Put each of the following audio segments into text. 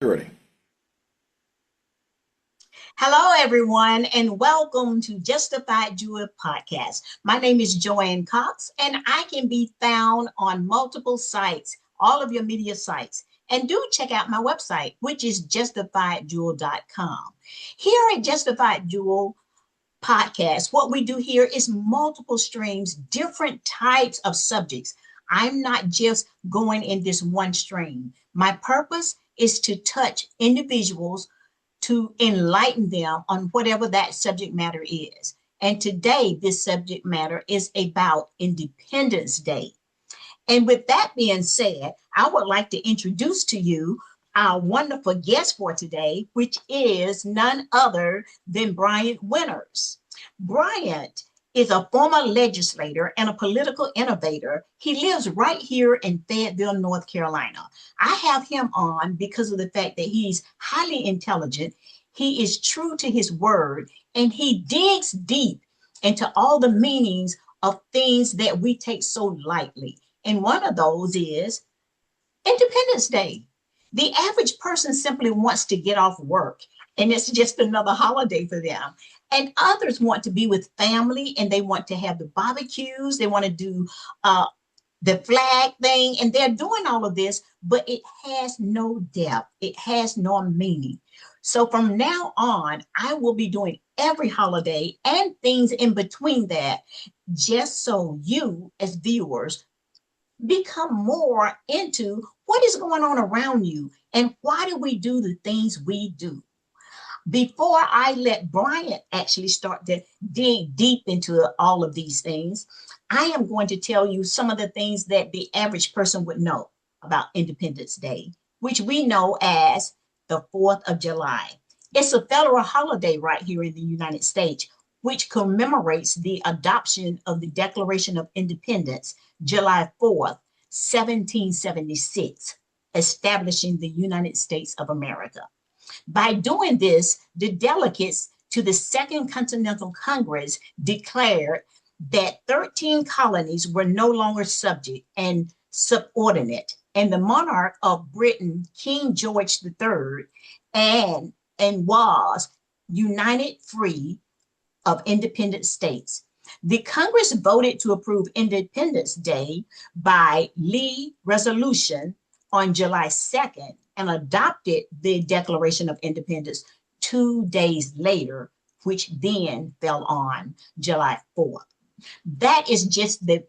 Ready. Hello, everyone, and welcome to Justified Jewel Podcast. My name is Joanne Cox, and I can be found on multiple sites, all of your media sites. And do check out my website, which is justifieddjewel.com. Here at Justified Jewel Podcast, what we do here is multiple streams, different types of subjects. I'm not just going in this one stream. My purpose is to touch individuals to enlighten them on whatever that subject matter is. And today, this subject matter is about Independence Day. And with that being said, I would like to introduce to you our wonderful guest for today, which is none other than Bryant Winters. Bryant is a former legislator and a political innovator. He lives right here in Fayetteville, North Carolina. I have him on because of the fact that he's highly intelligent, he is true to his word, and he digs deep into all the meanings of things that we take so lightly. And one of those is Independence Day. The average person simply wants to get off work, and it's just another holiday for them. And others want to be with family and they want to have the barbecues, they want to do the flag thing, and they're doing all of this, but it has no depth, it has no meaning. So from now on, I will be doing every holiday and things in between that, just so you, as viewers, become more into what is going on around you and why do we do the things we do. Before I let Bryant actually start to dig deep into all of these things, I am going to tell you some of the things that the average person would know about Independence Day, which we know as the 4th of July. It's a federal holiday right here in the United States, which commemorates the adoption of the Declaration of Independence, July 4th, 1776, establishing the United States of America. By doing this, the delegates to the Second Continental Congress declared that 13 colonies were no longer subject and subordinate, and the monarch of Britain, King George III, and, and was united free of independent states. The Congress voted to approve Independence Day by Lee resolution on July 2nd and adopted the Declaration of Independence 2 days later, which then fell on July 4th. That is just the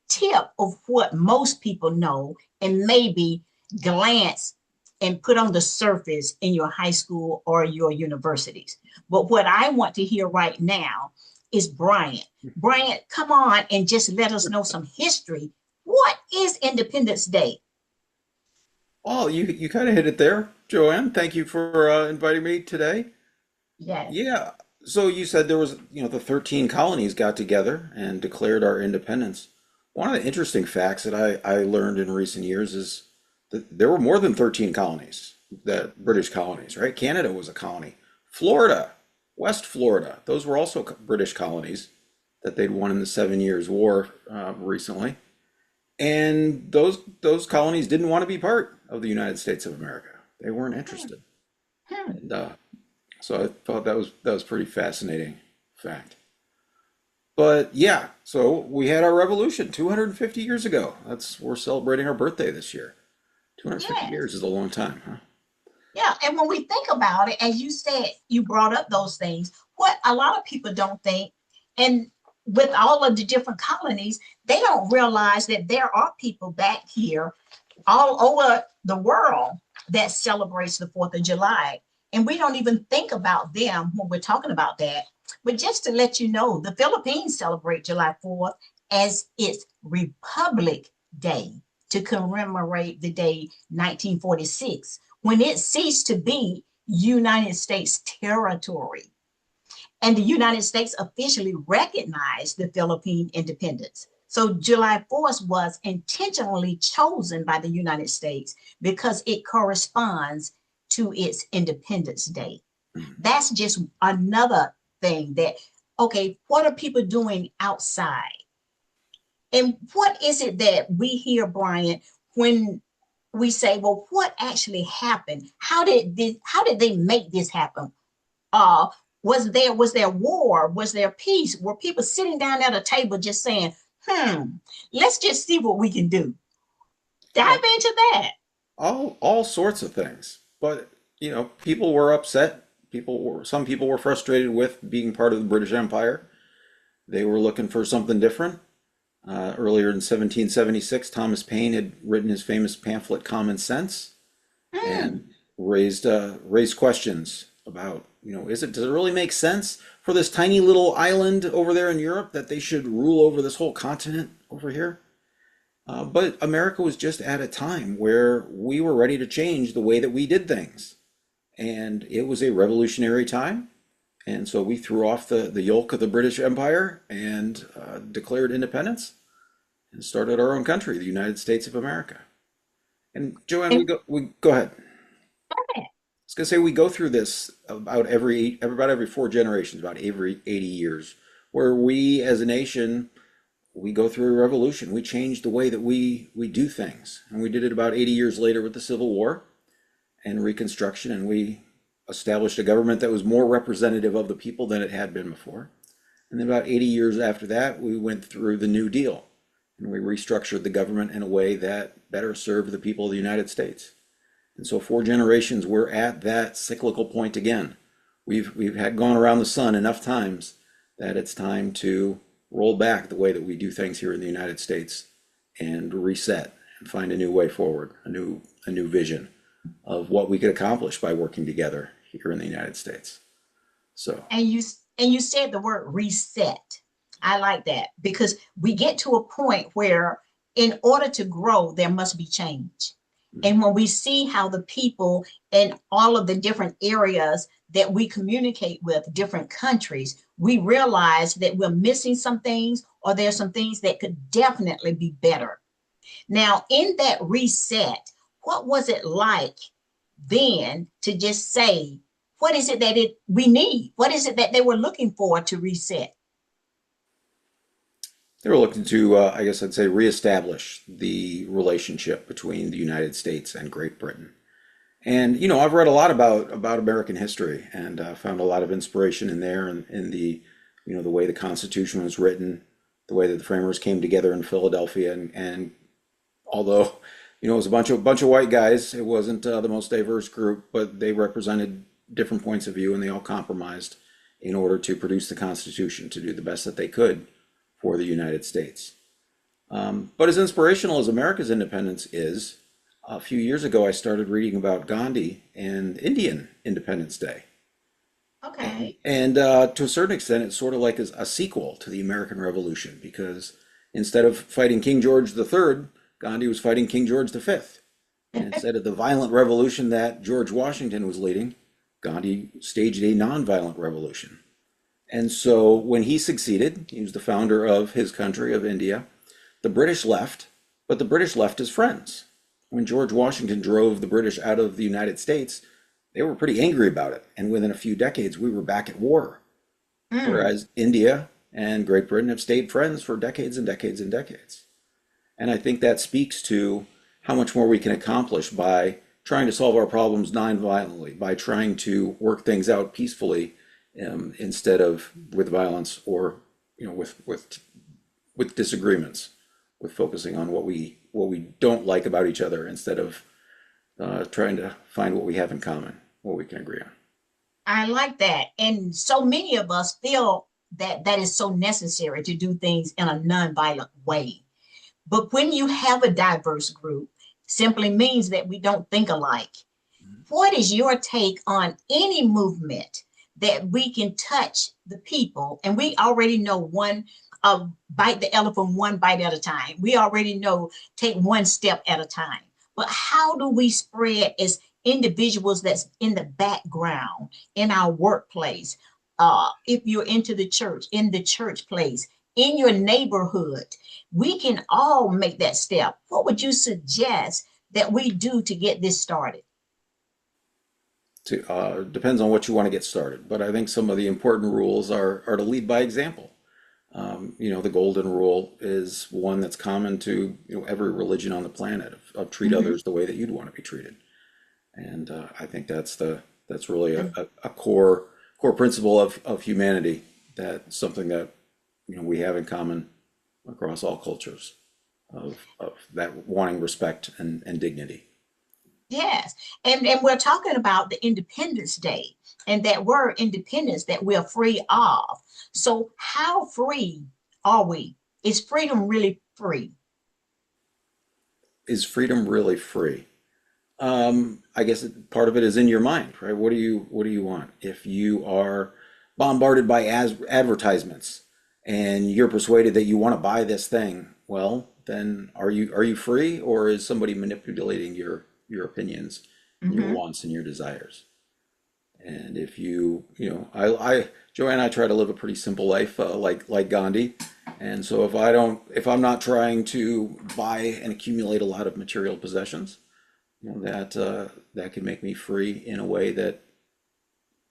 tip of what most people know and maybe glance and put on the surface in your high school or your universities. But what I want to hear right now is Bryant. Bryant, come on and just let us know some history. What is Independence Day? Well, you kind of hit it there, Joanne. Thank you for inviting me today. Yes. Yeah. So you said there was, the 13 colonies got together and declared our independence. One of the interesting facts that I learned in recent years is that there were more than 13 colonies, that British colonies, right? Canada was a colony. Florida, West Florida, those were also British colonies that they'd won in the Seven Years' War recently. And those colonies didn't want to be part of the United States of America. They weren't Hmm. interested. Hmm. And so I thought that was pretty fascinating fact. But yeah, so we had our revolution 250 years ago. We're celebrating our birthday this year. 250 Yes. years is a long time, huh? Yeah. And when we think about it, as you said, you brought up those things. What a lot of people don't think, and with all of the different colonies, they don't realize that there are people back here all over the world that celebrates the 4th of July. And we don't even think about them when we're talking about that. But just to let you know, the Philippines celebrate July 4th as its Republic Day to commemorate the day 1946 when it ceased to be United States territory. And the United States officially recognized the Philippine independence. So July 4th was intentionally chosen by the United States because it corresponds to its Independence Day. That's just another thing that, okay, what are people doing outside? And what is it that we hear, Brian, when we say, well, what actually happened? How did they make this happen? Uh, was there war? Was there peace? Were people sitting down at a table just saying, hmm, let's just see what we can do? Dive Well, into that. all sorts of things. But people were upset. Some people were frustrated with being part of the British Empire. They were looking for something different. Earlier in 1776, Thomas Paine had written his famous pamphlet *Common Sense* Hmm. and raised questions about, does it really make sense for this tiny little island over there in Europe that they should rule over this whole continent over here? But America was just at a time where we were ready to change the way that we did things. And it was a revolutionary time. And so we threw off the yoke of the British Empire and declared independence and started our own country, the United States of America. And Joanne, And we go ahead. I was gonna say we go through this about every 4 generations, about every 80 years, where we as a nation we go through a revolution. We change the way that we do things, and we did it about 80 years later with the Civil War and Reconstruction, and we established a government that was more representative of the people than it had been before. And then about 80 years after that, we went through the New Deal, and we restructured the government in a way that better served the people of the United States. And so 4 generations, we're at that cyclical point again. We've had gone around the sun enough times that it's time to roll back the way that we do things here in the United States and reset and find a new way forward, a new vision of what we could accomplish by working together here in the United States. So, and you and you said the word reset. I like that because we get to a point where in order to grow, there must be change. And when we see how the people in all of the different areas that we communicate with, different countries, we realize that we're missing some things or there's some things that could definitely be better. Now, in that reset, what was it like then to just say, what is it that we need? What is it that they were looking for to reset? they were looking to, I guess I'd say, reestablish the relationship between the United States and Great Britain. And I've read a lot about American history, and found a lot of inspiration in there, and in the way the Constitution was written, the way that the framers came together in Philadelphia, and although it was a bunch of white guys, it wasn't the most diverse group, but they represented different points of view, and they all compromised in order to produce the Constitution to do the best that they could for the United States. But as inspirational as America's independence is, a few years ago I started reading about Gandhi and Indian Independence Day. And, Okay. and to a certain extent, it's sort of like a sequel to the American Revolution, because instead of fighting King George III, Gandhi was fighting King George V. And instead of the violent revolution that George Washington was leading, Gandhi staged a nonviolent revolution. And so when he succeeded, he was the founder of his country, of India. The British left, but the British left as friends. When George Washington drove the British out of the United States, they were pretty angry about it. And within a few decades, we were back at war. Mm. Whereas India and Great Britain have stayed friends for decades and decades and decades. And I think that speaks to how much more we can accomplish by trying to solve our problems non-violently, by trying to work things out peacefully, instead of with violence, or with disagreements, with focusing on what we don't like about each other, instead of trying to find what we have in common, what we can agree on. I like that. And so many of us feel that that is so necessary to do things in a nonviolent way. But when you have a diverse group, simply means that we don't think alike. What is your take on any movement that we can touch the people? And we already know bite the elephant one bite at a time. We already know take one step at a time. But how do we spread as individuals that's in the background, in our workplace, if you're into the church, in the church place, in your neighborhood, we can all make that step. What would you suggest that we do to get this started? Depends on what you want to get started, but I think some of the important rules are to lead by example. The golden rule is one that's common to, every religion on the planet of treat Mhm. others the way that you'd want to be treated. And I think that's really a core principle of humanity. That's something that we have in common across all cultures of that wanting respect and dignity. Yes. And we're talking about the Independence Day and that word independence that we're free of. So how free are we? Is freedom really free? Is freedom really free? I guess part of it is in your mind, right? What do you want? If you are bombarded by advertisements and you're persuaded that you want to buy this thing, well, then are you free, or is somebody manipulating your opinions and your Hmm. wants and your desires? And if I Joanne and I try to live a pretty simple life, like Gandhi. And so if I'm not trying to buy and accumulate a lot of material possessions, that can make me free in a way that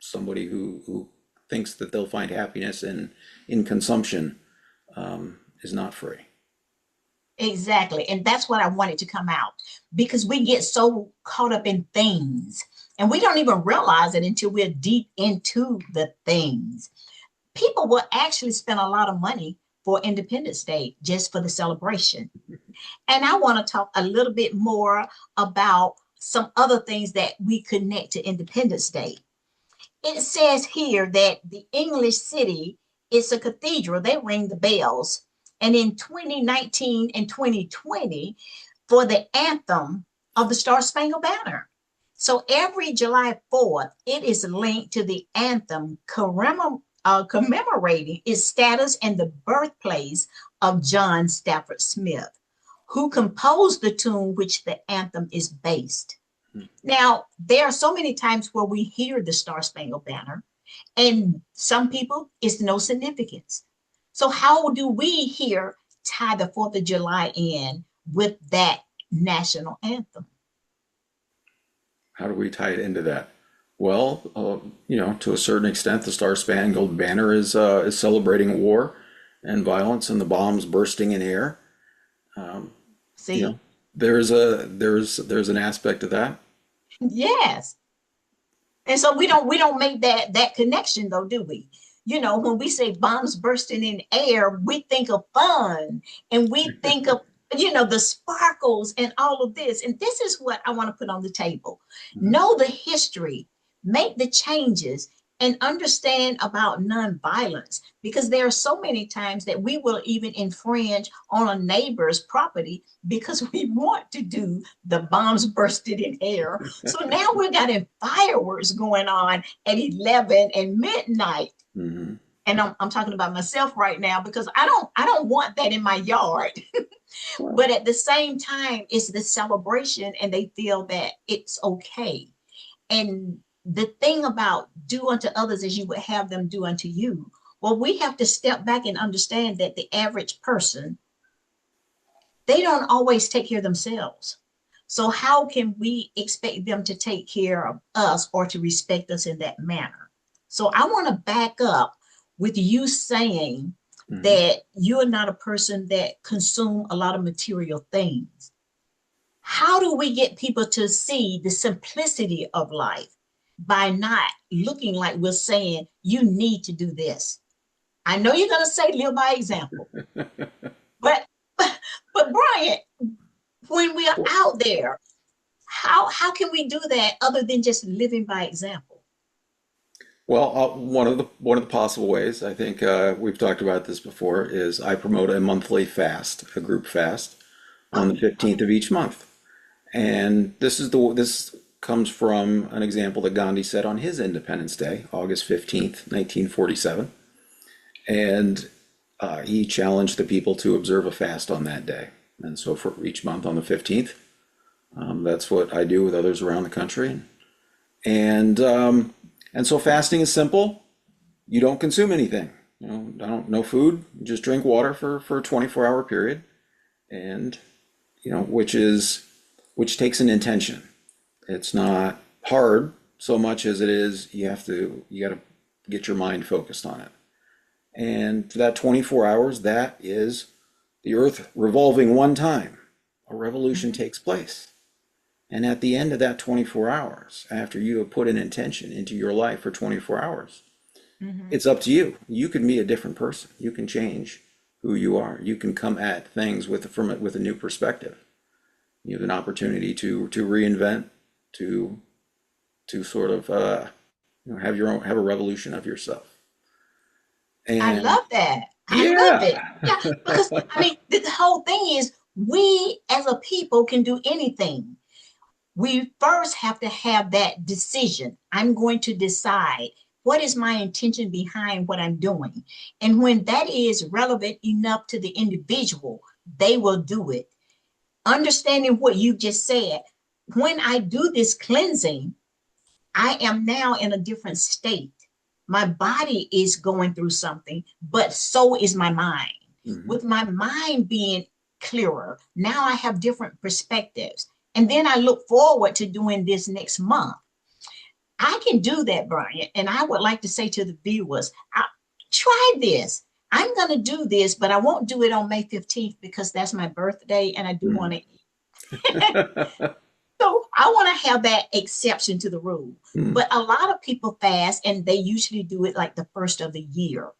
somebody who thinks that they'll find happiness in consumption is not free. Exactly. And that's what I wanted to come out because we get so caught up in things and we don't even realize it until we're deep into the things. People will actually spend a lot of money for Independence Day just for the celebration. And I want to talk a little bit more about some other things that we connect to Independence Day. It says here that the English city is a cathedral. They ring the bells. And in 2019 and 2020, for the anthem of the Star Spangled Banner. So every July 4th, it is linked to the anthem commemorating its status and the birthplace of John Stafford Smith, who composed the tune which the anthem is based. Now, there are so many times where we hear the Star Spangled Banner, and some people it's no significance. So, how do we here tie the 4th of July in with that national anthem? How do we tie it into that? Well, to a certain extent, the Star Spangled Banner is celebrating war and violence and the bombs bursting in air. Um, you know, See? there's an aspect of that. Yes. And so we don't make that connection though, do we? When we say bombs bursting in air, we think of fun and we think of the sparkles and all of this. And this is what I want to put on the table. Mhm. Know the history, make the changes, and understand about nonviolence because there are so many times that we will even infringe on a neighbor's property because we want to do the bombs bursted in air. So now we're getting fireworks going on at 11 and midnight. Mhm. And I'm talking about myself right now because I don't want that in my yard. Well, But at the same time, it's the celebration and they feel that it's okay. And the thing about do unto others as you would have them do unto you. Well, we have to step back and understand that the average person, they don't always take care of themselves. So how can we expect them to take care of us or to respect us in that manner? So I want to back up with you saying mhm. that you're not a person that consume a lot of material things. How do we get people to see the simplicity of life by not looking like we're saying you need to do this? I know you're going to say live by example, but but Brian, when we are out there, how can we do that other than just living by example? Well, one of the possible ways, I think we've talked about this before, is I promote a monthly fast, a group fast, on the Oh, 15th okay. of each month. And this comes from an example that Gandhi said on his Independence Day, August 15th, 1947. And he challenged the people to observe a fast on that day. And so for each month on the 15th, that's what I do with others around the country. And and so fasting is simple. You don't consume anything. No food. You just drink water for a 24-hour period, and which takes an intention. It's not hard so much as it is you got to get your mind focused on it. And for that 24 hours, that is the earth revolving one time. A revolution Mhm. takes place. And at the end of that 24 hours, after you have put an intention into your life for 24 hours, Mhm. it's up to you. You can be a different person. You can change who you are. You can come at things from it with a new perspective. You have an opportunity to reinvent, to sort of have a revolution of yourself. I And love that. I love yeah, it. Yeah, because I mean, the whole thing is we as a people can do anything. We first have to have that decision. I'm going to decide what is my intention behind what I'm doing. And when that is relevant enough to the individual, they will do it. Understanding what you just said, when I do this cleansing, I am now in a different state. My body is going through something, but so is my mind. mhm, With my mind being clearer, now I have different perspectives. And then I look forward to doing this next month. I can do that, Brian. And I would like to say to the viewers, try this. I'm going to do this, but I won't do it on May 15th because that's my birthday and I do want mhm. to. So I want to have that exception to the rule. Hmm. But a lot of people fast and they usually do it like the first of the year.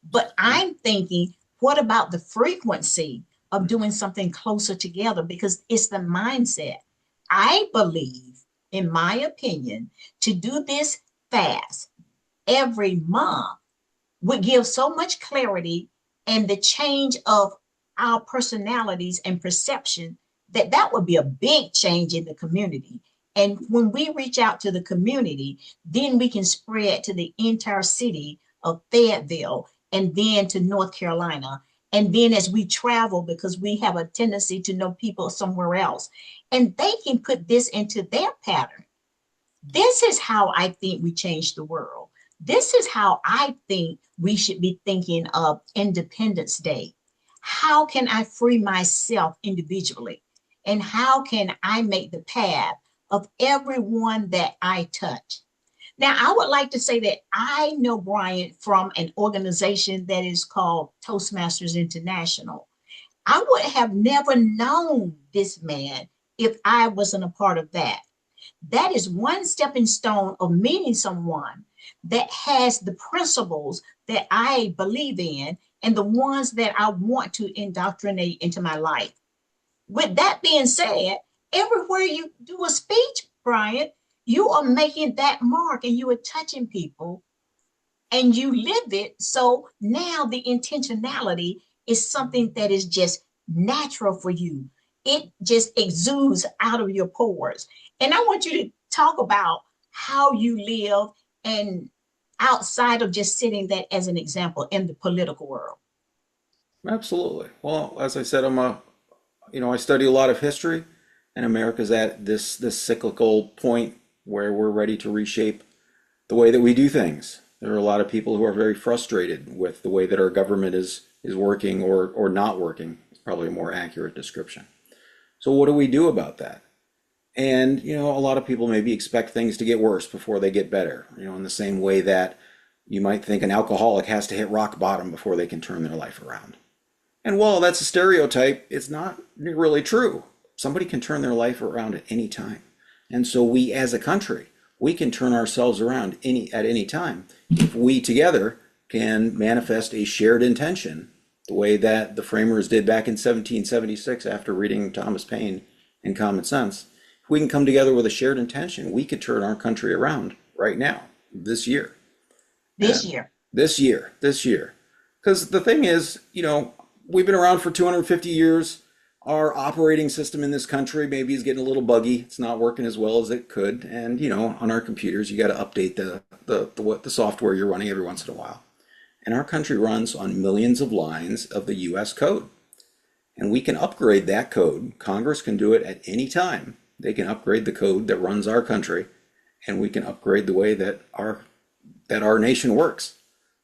But I'm thinking, what about the frequency of doing something closer together? Because it's the mindset. I believe, in my opinion, to do this fast every month would give so much clarity and the change of our personalities and perception that that would be a big change in the community. And when we reach out to the community, then we can spread to the entire city of Fayetteville and then to North Carolina. And then as we travel, because we have a tendency to know people somewhere else, and they can put this into their pattern. This is how I think we change the world. This is how I think we should be thinking of Independence Day. How can I free myself individually? And how can I make the path of everyone that I touch? Now, I would like to say that I know Brian from an organization that is called Toastmasters International. I would have never known this man if I wasn't a part of that. That is one stepping stone of meeting someone that has the principles that I believe in and the ones that I want to indoctrinate into my life. With that being said, everywhere you do a speech, Brian, you are making that mark and you are touching people and you live it. So now the intentionality is something that is just natural for you. It just exudes out of your pores. And I want you to talk about how you live and outside of just setting that as an example in the political world. Absolutely. Well, as I said, I study a lot of history, and America's at this cyclical point where we're ready to reshape the way that we do things. There are a lot of people who are very frustrated with the way that our government is working or not working. It's probably a more accurate description. So what do we do about that? And a lot of people maybe expect things to get worse before they get better. In the same way that you might think an alcoholic has to hit rock bottom before they can turn their life around. And while that's a stereotype, it's not really true. Somebody can turn their life around at any time. And so we as a country, we can turn ourselves around at any time if we together can manifest a shared intention the way that the framers did back in 1776 after reading Thomas Paine and Common Sense. If we can come together with a shared intention, we could turn our country around right now, this year. This And year. this year. Because the thing is, we've been around for 250 years. Our operating system in this country maybe is getting a little buggy. It's not working as well as it could. And, on our computers, you got to update the software you're running every once in a while. And our country runs on millions of lines of the US code. And we can upgrade that code. Congress can do it at any time. They can upgrade the code that runs our country, and we can upgrade the way that our nation works.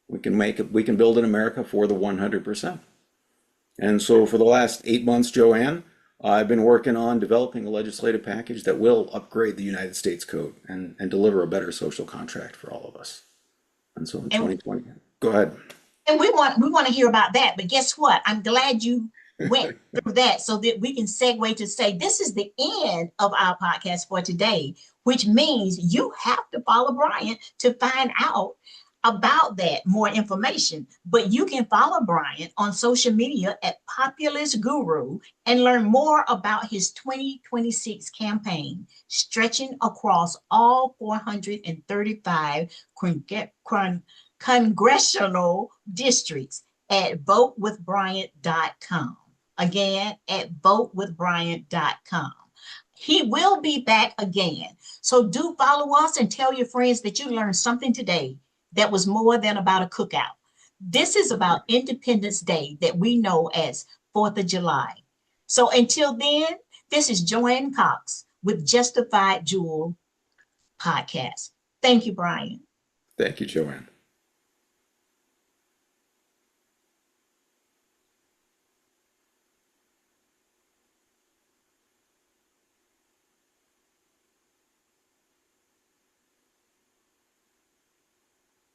We can build an America for the 100%. And so for the last 8 months, Joanne, I've been working on developing a legislative package that will upgrade the United States Code and deliver a better social contract for all of us. And so in And 2020, go ahead. And we want to hear about that. But guess what? I'm glad you went through that so that we can segue to say this is the end of our podcast for today, which means you have to follow Bryant to find out about that more information. But you can follow Bryant on social media at Populist Guru and learn more about his 2026 campaign, stretching across all 435 congressional districts at votewithbryant.com. Again, at votewithbryant.com. He will be back again. So do follow us and tell your friends that you learned something today that was more than about a cookout. This is about Independence Day that we know as 4th of July. So until then, this is Joanne Cox with Justified Jewel Podcast. Thank you, Brian. Thank you, Joanne.